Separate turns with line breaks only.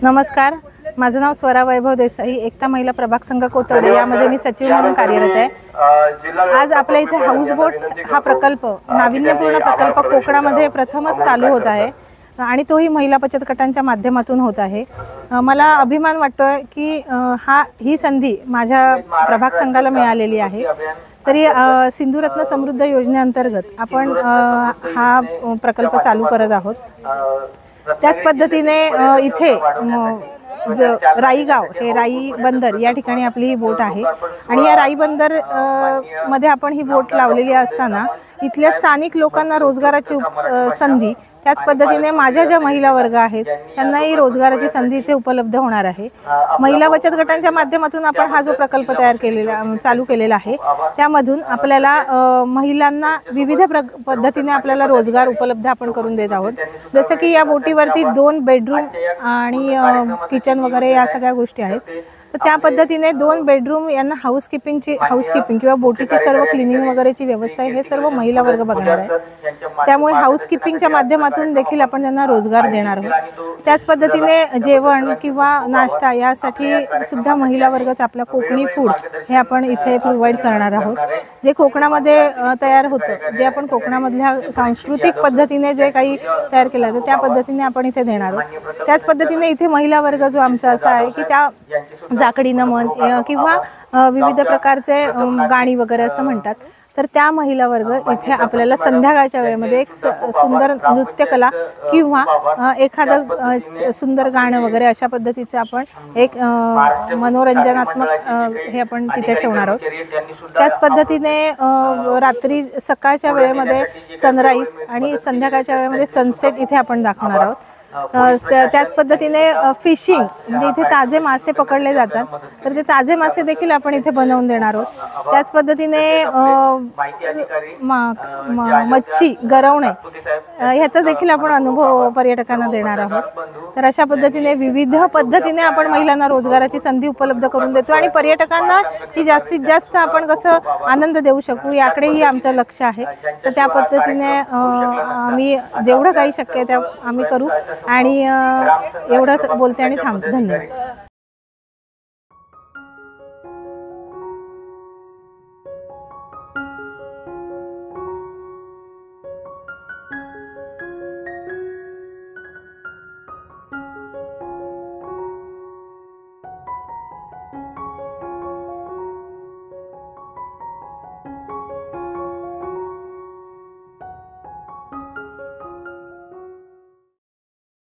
नमस्कार, माझं नाव स्वरा वैभव देसाई, एकता महिला प्रभाग संघ कोथवडे यामध्ये मी सचिव म्हणून कार्यरत आहे। आज आपल्या इथे हाऊस बोट हा प्रकल्प, नाविन्यपूर्ण प्रकल्प कोकणामध्ये प्रथमच चालू होत आहे आणि तोही महिला बचत गटांच्या माध्यमातून होत आहे। मला अभिमान वाटतोय की ही संधी माझ्या प्रभाग संघाला मिळालेली आहे। तरी सिंधुरत्न समृद्ध योजनेअंतर्गत आपण हा प्रकल्प चालू करत आहोत। त्याच पद्धतीने इथे राई गाव हे राई बंदर या ठिकाणी आपली ही बोट आहे आणि या राई बंदर मध्ये आपण ही बोट लावलेली असताना इथल्या स्थानिक लोकांना रोजगाराची संधी, त्याच पद्धतीने माझ्या ज्या महिला वर्ग आहेत त्यांनाही रोजगाराची संधी इथे उपलब्ध होणार आहे। महिला बचत गटांच्या माध्यमातून आपण हा जो प्रकल्प चालू केलेला आहे त्यामधून आपल्याला महिलांना विविध पद्धतीने आपल्याला रोजगार उपलब्ध आपण करून देत आहोत। जसं की या बोटीवरती 2 बेडरूम आणि किचन वगैरे या सगळ्या गोष्टी आहेत। तर त्या पद्धतीने 2 बेडरूम यांना हाऊसकीपिंग किंवा बोटीची सर्व क्लिनिंग वगैरेची व्यवस्था आहे, हे सर्व महिला वर्ग बघणार आहे। त्यामुळे हाऊसकीपिंगच्या माध्यमातून देखील आपण त्यांना रोजगार देणार आहोत। त्याच पद्धतीने जेवण किंवा नाश्ता यासाठी सुद्धा महिला वर्गच आपला कोकणी फूड हे आपण इथे प्रोव्हाइड करणार आहोत। जे कोकणामध्ये तयार होतं, जे आपण कोकणामधल्या सांस्कृतिक पद्धतीने जे काही तयार केलं जातं त्या पद्धतीने आपण इथे देणार आहोत। त्याच पद्धतीने इथे महिला वर्ग जो आमचा असा आहे की त्या जाकडी नमन किंवा विविध प्रकारचे गाणी वगैरे असं म्हणतात, तर त्या महिला वर्ग इथे आपल्याला संध्याकाळच्या वेळेमध्ये एक सुंदर नृत्यकला किंवा एखादं सुंदर गाणं वगैरे अशा पद्धतीचं आपण एक मनोरंजनात्मक हे आपण तिथे ठेवणार आहोत। त्याच पद्धतीने रात्री सकाळच्या वेळेमध्ये सनराईज आणि संध्याकाळच्या वेळेमध्ये सनसेट इथे आपण दाखवणार आहोत। त्याच पद्धतीने फिशिंग म्हणजे इथे ताजे मासे पकडले जातात, तर ते ताजे मासे देखील आपण इथे बनवून देणार आहोत। त्याच पद्धतीने मच्छी गरवणे ह्याचा देखील आपण अनुभव पर्यटकांना देणार आहोत। तर अशा पद्धतीने विविध पद्धतीने आपण महिलांना रोजगाराची संधी उपलब्ध करून देतो आणि पर्यटकांना ही जास्तीत जास्त आपण कसं आनंद देऊ शकू याकडेही आमचं लक्ष आहे। तर त्या पद्धतीने आम्ही जेवढं काही शक्य आहे त्या आम्ही करू आणि एवढंच बोलते आणि थांबते। धन्यवाद।